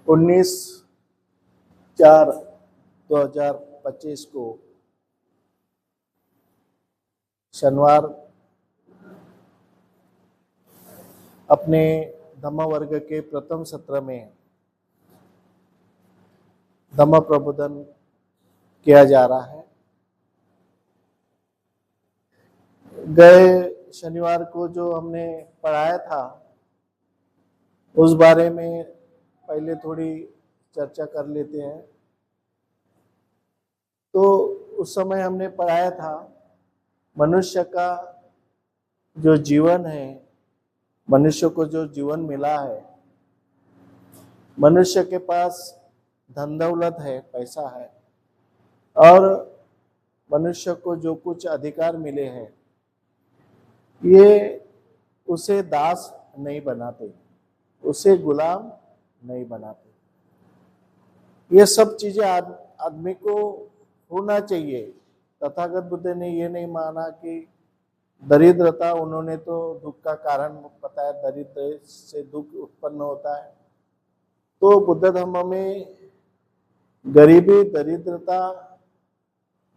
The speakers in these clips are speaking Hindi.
19/4/2025 को शनिवार अपने धम्म वर्ग के प्रथम सत्र में धम्म प्रबोधन किया जा रहा है। गए शनिवार को जो हमने पढ़ाया था उस बारे में पहले थोड़ी चर्चा कर लेते हैं। तो उस समय हमने पढ़ाया था मनुष्य का जो जीवन है, मनुष्य को जो जीवन मिला है, मनुष्य के पास धन दौलत है, पैसा है, और मनुष्य को जो कुछ अधिकार मिले हैं ये उसे दास नहीं बनाते, उसे गुलाम नहीं बनाते। ये सब चीजें आदमी को होना चाहिए। तथागत बुद्ध ने ये नहीं माना कि दरिद्रता, उन्होंने तो दुख का कारण बताया, दरिद्र से दुख उत्पन्न होता है। तो बुद्ध धर्म में गरीबी, दरिद्रता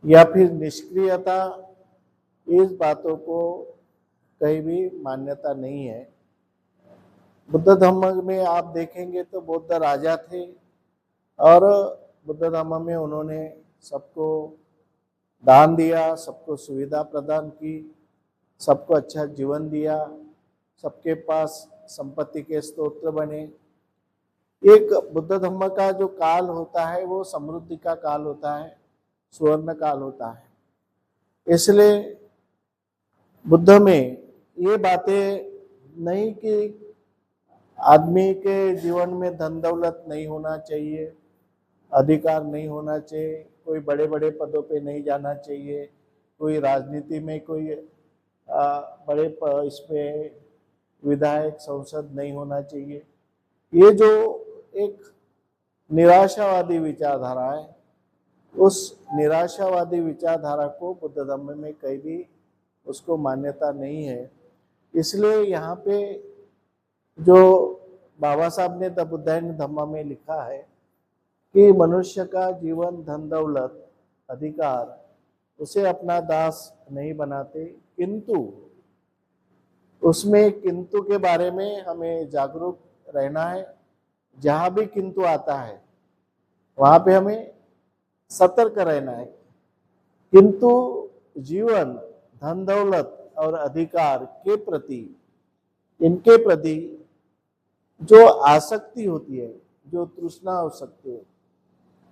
या फिर निष्क्रियता, इस बातों को कहीं भी मान्यता नहीं है। बुद्ध धर्म में आप देखेंगे तो बौद्ध राजा थे और बुद्ध धर्म में उन्होंने सबको दान दिया, सबको सुविधा प्रदान की, सबको अच्छा जीवन दिया, सबके पास संपत्ति के स्रोत बने। एक बुद्ध धर्म का जो काल होता है वो समृद्धि का काल होता है, स्वर्ण काल होता है। इसलिए बुद्ध में ये बातें नहीं कि आदमी के जीवन में धन दौलत नहीं होना चाहिए, अधिकार नहीं होना चाहिए, कोई बड़े बड़े पदों पे नहीं जाना चाहिए, कोई राजनीति में कोई बड़े इसमें विधायक, संसद नहीं होना चाहिए। ये जो एक निराशावादी विचारधारा है, उस निराशावादी विचारधारा को बुद्ध धर्म में कहीं भी उसको मान्यता नहीं है। इसलिए यहाँ पे जो बाबा साहब ने द बुद्धायन धम्म में लिखा है कि मनुष्य का जीवन, धन दौलत, अधिकार उसे अपना दास नहीं बनाते, किंतु उसमें किंतु के बारे में हमें जागरूक रहना है। जहां भी किंतु आता है वहां पे हमें सतर्क रहना है। किंतु जीवन, धन दौलत और अधिकार के प्रति, इनके प्रति जो आसक्ति होती है, जो तृष्णा हो सकती है,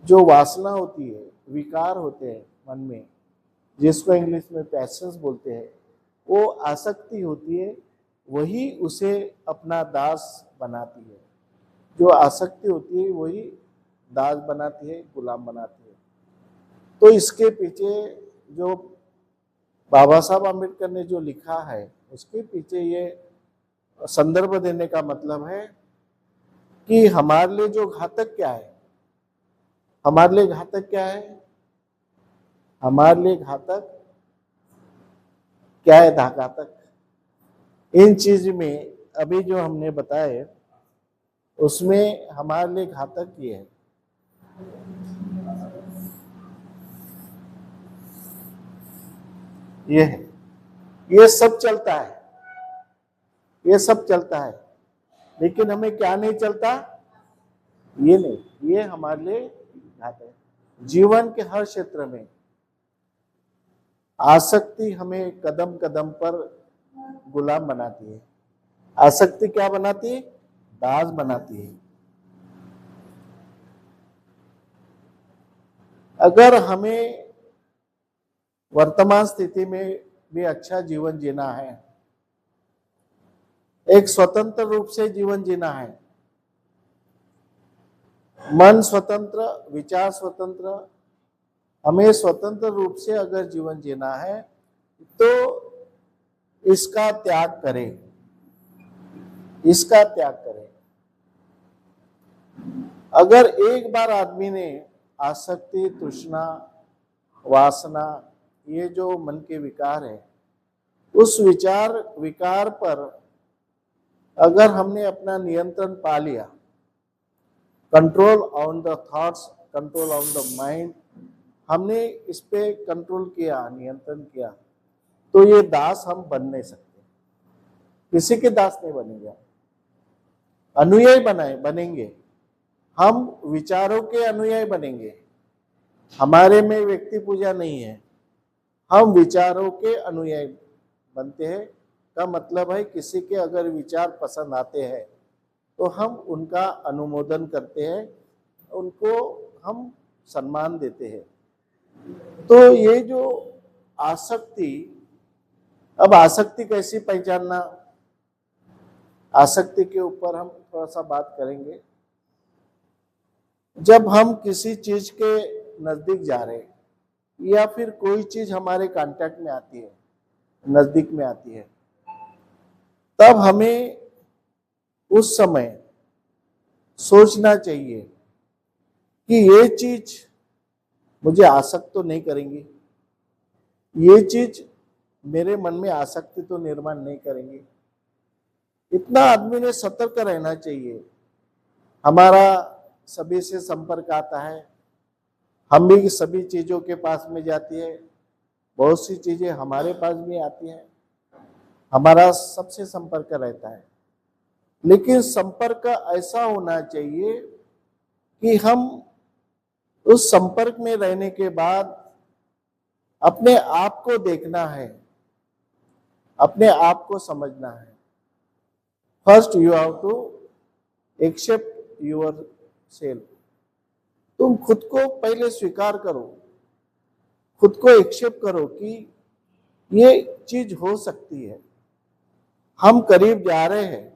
जो वासना होती है, विकार होते हैं मन में, जिसको इंग्लिश में पैशंस बोलते हैं, वो आसक्ति होती है, वही उसे अपना दास बनाती है। जो आसक्ति होती है वही दास बनाती है, गुलाम बनाती है। तो इसके पीछे जो बाबा साहब आम्बेडकर ने जो लिखा है, उसके पीछे ये संदर्भ देने का मतलब है कि हमारे लिए जो घातक क्या है, हमारे लिए घातक क्या है, हमारे लिए घातक क्या है, घातक इन चीज में अभी जो हमने बताए उसमें हमारे लिए घातक ये है। ये है, ये सब चलता है, ये सब चलता है, लेकिन हमें क्या नहीं चलता, ये नहीं, ये हमारे लिए घातक है। जीवन के हर क्षेत्र में आसक्ति हमें कदम कदम पर गुलाम बनाती है। आसक्ति क्या बनाती है, दास बनाती है। अगर हमें वर्तमान स्थिति में भी अच्छा जीवन जीना है, एक स्वतंत्र रूप से जीवन जीना है, मन स्वतंत्र, विचार स्वतंत्र, हमें स्वतंत्र रूप से अगर जीवन जीना है तो इसका त्याग करें, इसका त्याग करें। अगर एक बार आदमी ने आसक्ति, तृष्णा, वासना, ये जो मन के विकार है, उस विकार पर अगर हमने अपना नियंत्रण पा लिया control on the thoughts, control on the mind, हमने इस पे कंट्रोल किया, नियंत्रण किया, तो ये दास हम बन नहीं सकते, किसी के दास नहीं बनेंगे, अनुयायी बनेंगे, हम विचारों के अनुयायी बनेंगे। हमारे में व्यक्ति पूजा नहीं है, हम विचारों के अनुयायी बनते हैं। का मतलब है किसी के अगर विचार पसंद आते हैं तो हम उनका अनुमोदन करते हैं, उनको हम सम्मान देते हैं। तो ये जो आसक्ति, अब आसक्ति कैसी पहचानना, आसक्ति के ऊपर हम थोड़ा सा बात करेंगे। जब हम किसी चीज के नजदीक जा रहे हैं या फिर कोई चीज हमारे कांटेक्ट में आती है, नजदीक में आती है, तब हमें उस समय सोचना चाहिए कि ये चीज मुझे आसक्त तो नहीं करेंगी, ये चीज मेरे मन में आसक्ति तो निर्माण नहीं करेंगे। इतना आदमी ने सतर्क रहना चाहिए। हमारा सभी से संपर्क आता है, हम भी सभी चीजों के पास में जाती है, बहुत सी चीजें हमारे पास भी आती हैं, हमारा सबसे संपर्क रहता है। लेकिन संपर्क ऐसा होना चाहिए कि हम उस संपर्क में रहने के बाद अपने आप को देखना है, अपने आप को समझना है। First you have to accept yourself. तुम खुद को पहले स्वीकार करो, खुद को एक्सेप्ट करो कि ये चीज हो सकती है, हम करीब जा रहे हैं।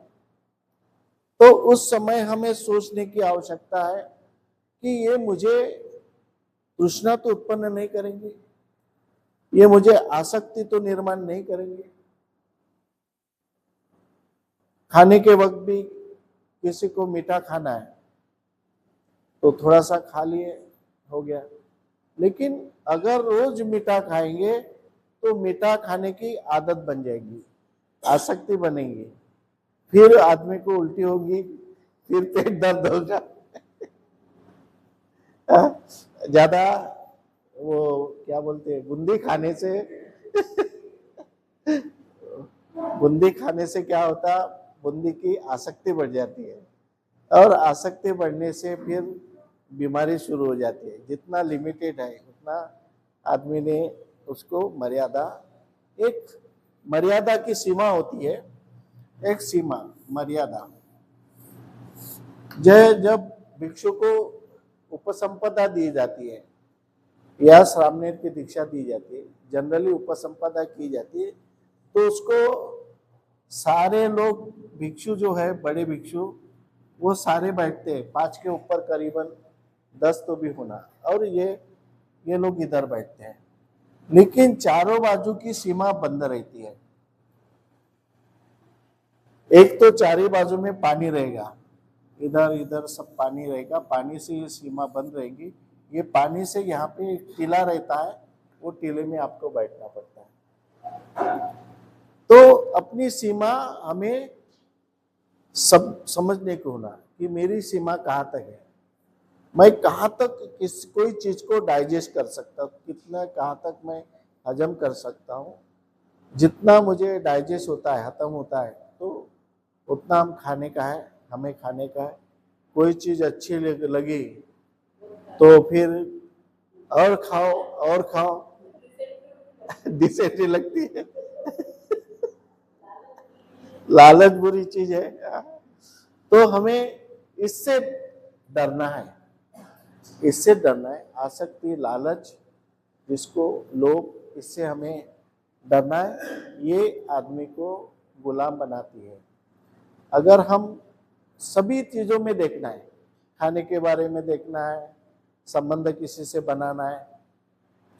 तो उस समय हमें सोचने की आवश्यकता है कि ये मुझे तृष्णा तो उत्पन्न नहीं करेंगे, ये मुझे आसक्ति तो निर्माण नहीं करेंगे। खाने के वक्त भी किसी को मीठा खाना है तो थोड़ा सा खा लिए, हो गया। लेकिन अगर रोज मीठा खाएंगे तो मीठा खाने की आदत बन जाएगी, आसक्ति बनेगी, फिर आदमी को उल्टी होगी, फिर पेट दर्द होगा। ज्यादा वो क्या बोलते हैं, बूंदी खाने से बूंदी खाने से क्या होता, बूंदी की आसक्ति बढ़ जाती है, और आसक्ति बढ़ने से फिर बीमारी शुरू हो जाती है। जितना लिमिटेड है उतना आदमी ने उसको मर्यादा, एक मर्यादा की सीमा होती है, एक सीमा मर्यादा। जब भिक्षु को उपसंपदा दी जाती है या सामनेर की दीक्षा दी जाती है, जनरली उपसंपदा की जाती है, तो उसको सारे लोग, भिक्षु जो है, बड़े भिक्षु, वो सारे बैठते हैं, 5 के ऊपर करीबन 10 तो भी होना, और ये लोग इधर बैठते हैं। लेकिन चारों बाजू की सीमा बंद रहती है। एक तो चारों बाजू में पानी रहेगा, इधर इधर सब पानी रहेगा, पानी से ये सीमा बंद रहेगी। ये पानी से यहाँ पे एक टीला रहता है, वो टीले में आपको बैठना पड़ता है। तो अपनी सीमा हमें सब समझने को होना कि मेरी सीमा कहाँ तक है, मैं कहाँ तक कोई चीज को डाइजेस्ट कर सकता हूँ, कितना कहाँ तक मैं हजम कर सकता हूँ। जितना मुझे डाइजेस्ट होता है, खत्म होता है, तो उतना हम खाने का है, हमें खाने का है। कोई चीज अच्छी लगी तो फिर और खाओ और खाओ, डिसेंट्री लगती है। लालच बुरी चीज है। तो हमें इससे डरना है, इससे डरना है। आसक्ति, लालच, जिसको लोभ, इससे हमें डरना है। ये आदमी को गुलाम बनाती है। अगर हम सभी चीजों में देखना है, खाने के बारे में देखना है, संबंध किसी से बनाना है,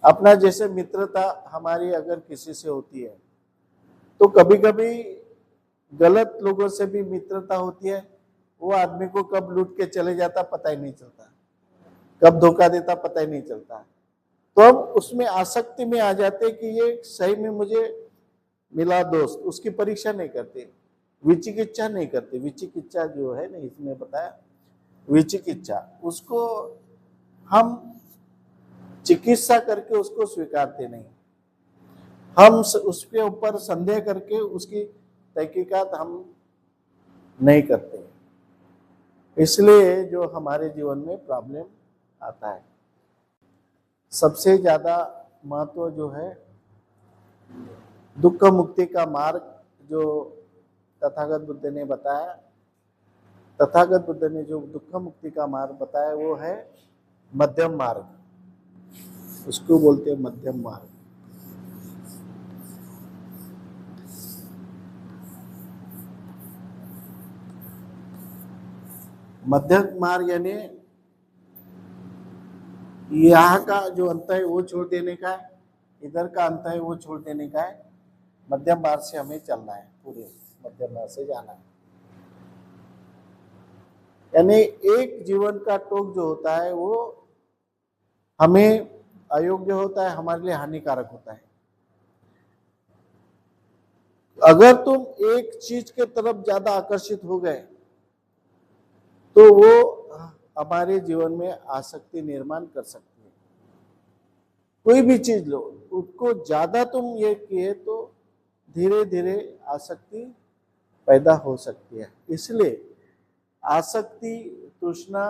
अपना जैसे मित्रता हमारी अगर किसी से होती है तो कभी कभी गलत लोगों से भी मित्रता होती है। वो आदमी को कब लूट के चले जाता पता ही नहीं चलता, कब धोखा देता पता ही नहीं चलता। तो हम उसमें आसक्ति में आ जाते कि ये सही में मुझे मिला दोस्त, उसकी परीक्षा नहीं करते, विचिकित्सा नहीं करते। विचिकित्सा जो है ना, इसमें बताया विचिकित्सा, उसको हम चिकित्सा करके उसको स्वीकारते नहीं, हम उसके ऊपर संदेह करके उसकी तहकीकात हम नहीं करते, इसलिए जो हमारे जीवन में प्रॉब्लम आता है। सबसे ज्यादा महत्व जो है दुख मुक्ति का मार्ग जो तथागत बुद्ध ने बताया, तथागत बुद्ध ने जो दुख मुक्ति का मार्ग बताया वो है मध्यम मार्ग, उसको बोलते हैं मध्यम मार्ग। मध्यम मार्ग यानी यहाँ का जो अंत है वो छोड़ देने का है, इधर का अंत है वो छोड़ देने का है, मध्यम मार्ग से हमें चलना है, पूरे मध्यम मार्ग से जाना है। यानी एक जीवन का टोक जो होता है वो हमें अयोग्य होता है, हमारे लिए हानिकारक होता है। अगर तुम एक चीज के तरफ ज्यादा आकर्षित हो गए तो वो हमारे जीवन में आसक्ति निर्माण कर सकती है। कोई भी चीज लो, उसको ज्यादा तुम ये किए तो धीरे धीरे आसक्ति पैदा हो सकती है। इसलिए आसक्ति, तृष्णा,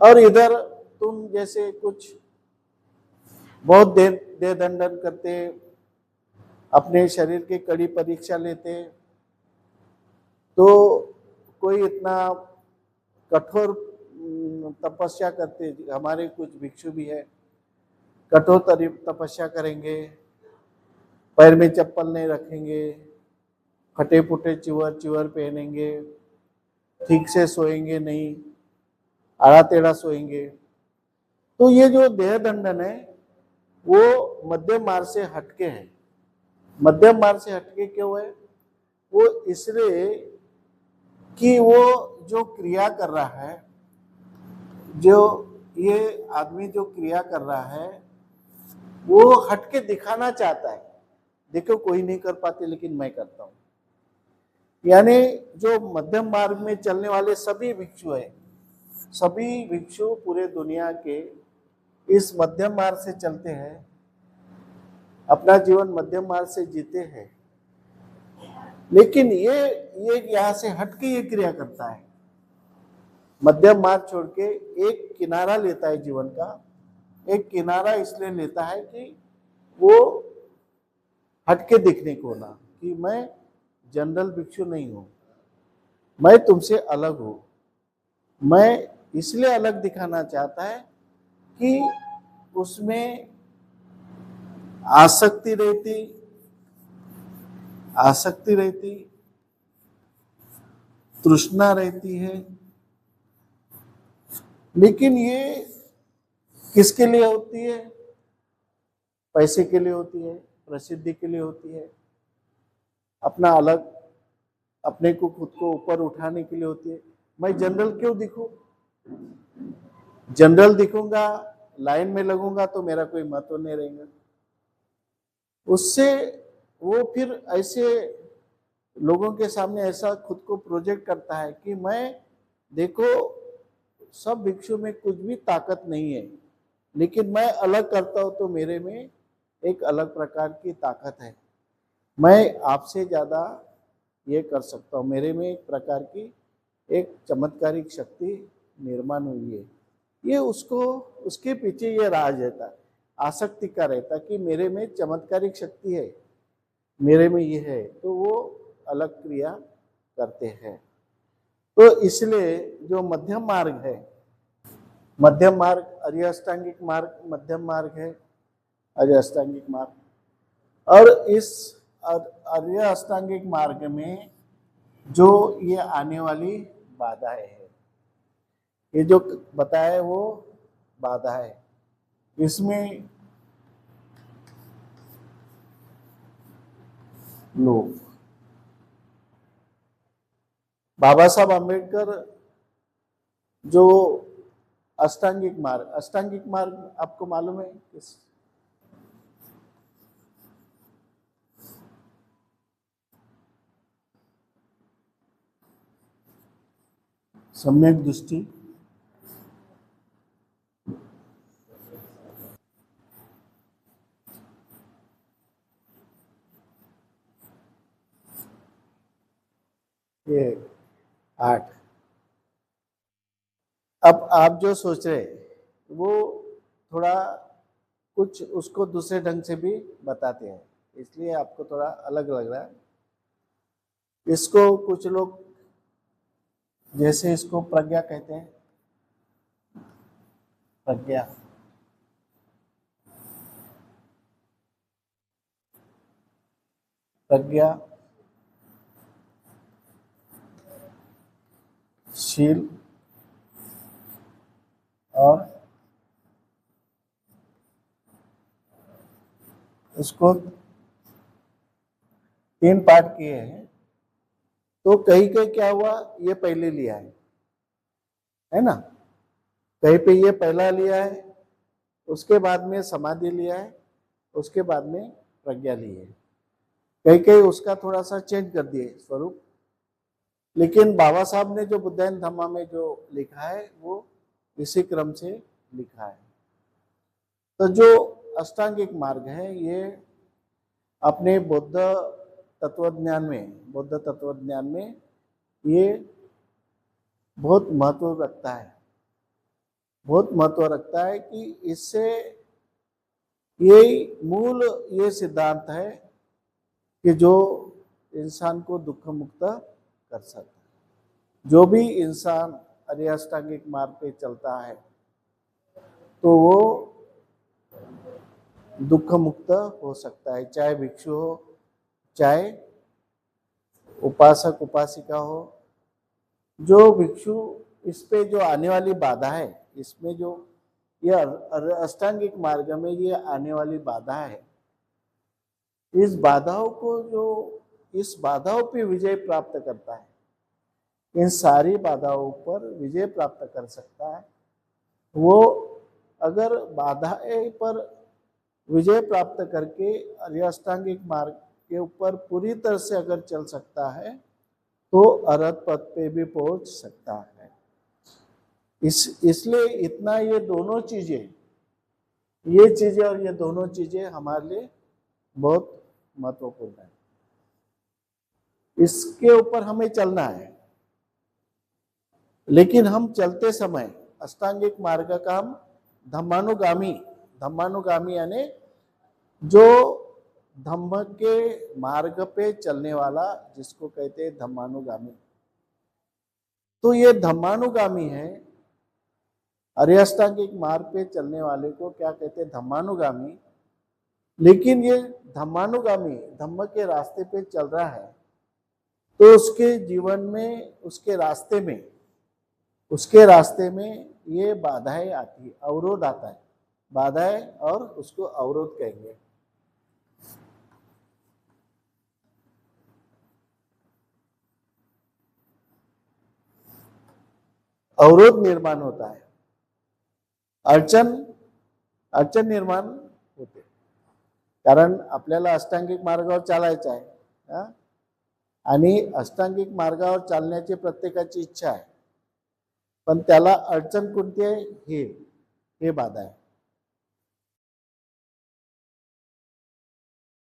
और इधर तुम जैसे कुछ बहुत देह दंडन करते, अपने शरीर की कड़ी परीक्षा लेते, तो कोई इतना कठोर तपस्या करते, हमारे कुछ भिक्षु भी है कठोर तपस्या करेंगे, पैर में चप्पल नहीं रखेंगे, फटे फुटे चिवर पहनेंगे, ठीक से सोएंगे नहीं, आड़ा टेढ़ा सोएंगे। तो ये जो देह दंडन है वो मध्यम मार्ग से हटके है। मध्यम मार्ग से हटके क्यों है? वो इसलिए कि वो जो क्रिया कर रहा है, जो ये आदमी जो क्रिया कर रहा है वो हटके दिखाना चाहता है, देखो कोई नहीं कर पाते लेकिन मैं करता हूं। यानी जो मध्यम मार्ग में चलने वाले सभी भिक्षु हैं, सभी भिक्षु पूरे दुनिया के इस मध्यम मार्ग से चलते हैं, अपना जीवन मध्यम मार्ग से जीते हैं, लेकिन ये यहां से हटके ये क्रिया करता है, मध्यम मार्ग छोड़ के एक किनारा लेता है जीवन का। एक किनारा इसलिए लेता है कि वो हटके दिखने को ना, कि मैं जनरल भिक्षु नहीं हूं, मैं तुमसे अलग हूं। मैं इसलिए अलग दिखाना चाहता है कि उसमें आसक्ति रहती, तृष्णा रहती है, लेकिन ये किसके लिए होती है? पैसे के लिए होती है, प्रसिद्धि के लिए होती है, अपना अलग, अपने को खुद को ऊपर उठाने के लिए होती है। मैं जनरल क्यों दिखूं? जनरल दिखूंगा, लाइन में लगूंगा तो मेरा कोई महत्व नहीं रहेगा। उससे वो फिर ऐसे लोगों के सामने ऐसा खुद को प्रोजेक्ट करता है कि मैं, देखो सब भिक्षु में कुछ भी ताकत नहीं है, लेकिन मैं अलग करता हूं तो मेरे में एक अलग प्रकार की ताकत है, मैं आपसे ज्यादा ये कर सकता हूँ, मेरे में एक प्रकार की एक चमत्कारिक शक्ति निर्माण हुई है। ये उसको, उसके पीछे ये राज रहता है, आसक्ति का रहता कि मेरे में चमत्कारिक शक्ति है, मेरे में ये है, तो वो अलग क्रिया करते हैं। तो इसलिए जो मध्यम मार्ग है, मध्यम मार्ग, आर्य अष्टांगिक मार्ग मध्यम मार्ग है, आर्य अष्टांगिक मार्ग। और इस आर्य अष्टांगिक मार्ग में जो ये आने वाली बाधाएं है, ये जो बताया है वो बाधा है, इसमें लोग, बाबा साहब अम्बेडकर जो अष्टांगिक मार्ग आपको मालूम है किस? सम्यक दृष्टि, ये 8। अब आप जो सोच रहे वो थोड़ा कुछ उसको दूसरे ढंग से भी बताते हैं, इसलिए आपको थोड़ा अलग लग रहा है। इसको कुछ लोग जैसे इसको प्रज्ञा कहते हैं, प्रज्ञा, प्रज्ञा, शील और उसको 3 पार्ट किए हैं। तो कहीं कहीं क्या हुआ, ये पहले लिया है ना, कहीं पे ये पहला लिया है, उसके बाद में समाधि लिया है, उसके बाद में प्रज्ञा ली है। कहीं कहीं उसका थोड़ा सा चेंज कर दिए स्वरूप, लेकिन बाबा साहब ने जो बुद्धायन धम्मा में जो लिखा है वो इसी क्रम से लिखा है। तो जो अष्टांगिक मार्ग है ये अपने बौद्ध तत्वज्ञान में ये बहुत महत्व रखता है, बहुत महत्व रखता है कि इससे ये मूल ये सिद्धांत है कि जो इंसान को दुख मुक्त कर सकता है। जो भी इंसान अष्टांगिक मार्ग पे चलता है तो वो दुख मुक्त हो सकता है, चाहे भिक्षु हो, चाहे उपासक उपासिका हो। जो भिक्षु, इस पे जो आने वाली बाधा है, इसमें जो ये अष्टांगिक मार्ग में ये आने वाली बाधा है, इस बाधाओं को जो इस बाधाओं पे विजय प्राप्त करता है, इन सारी बाधाओं पर विजय प्राप्त कर सकता है। वो अगर बाधाएं पर विजय प्राप्त करके अष्टांगिक मार्ग के ऊपर पूरी तरह से अगर चल सकता है तो अरहत पद पे भी पहुंच सकता है। इसलिए इतना ये दोनों चीजें, ये चीजें और ये दोनों चीजें हमारे लिए बहुत महत्वपूर्ण है। इसके ऊपर हमें चलना है, लेकिन हम चलते समय अष्टांगिक मार्ग का हम धम्मानुगामी यानी जो धम्म के मार्ग पे चलने वाला, जिसको कहते हैं धम्मानुगामी। तो ये धम्मानुगामी है, अष्टांगिक मार्ग पे चलने वाले को क्या कहते हैं, धम्मानुगामी। लेकिन ये धम्मानुगामी धम्म के रास्ते पे चल रहा है तो उसके जीवन में, उसके रास्ते में ये बाधाएं आती है, अवरोध आता है, बाधाएं, और उसको अवरोध कहेंगे। अवरोध निर्माण होता है, अडचण निर्माण होते, कारण आपल्याला अष्टांगिक मार्गावर चालायचं आहे आणि अष्टांगिक मार्गावर चालण्याची प्रत्येकाची इच्छा आहे, पण त्याला अडचण कोणती आहे, हे बाधा आहे।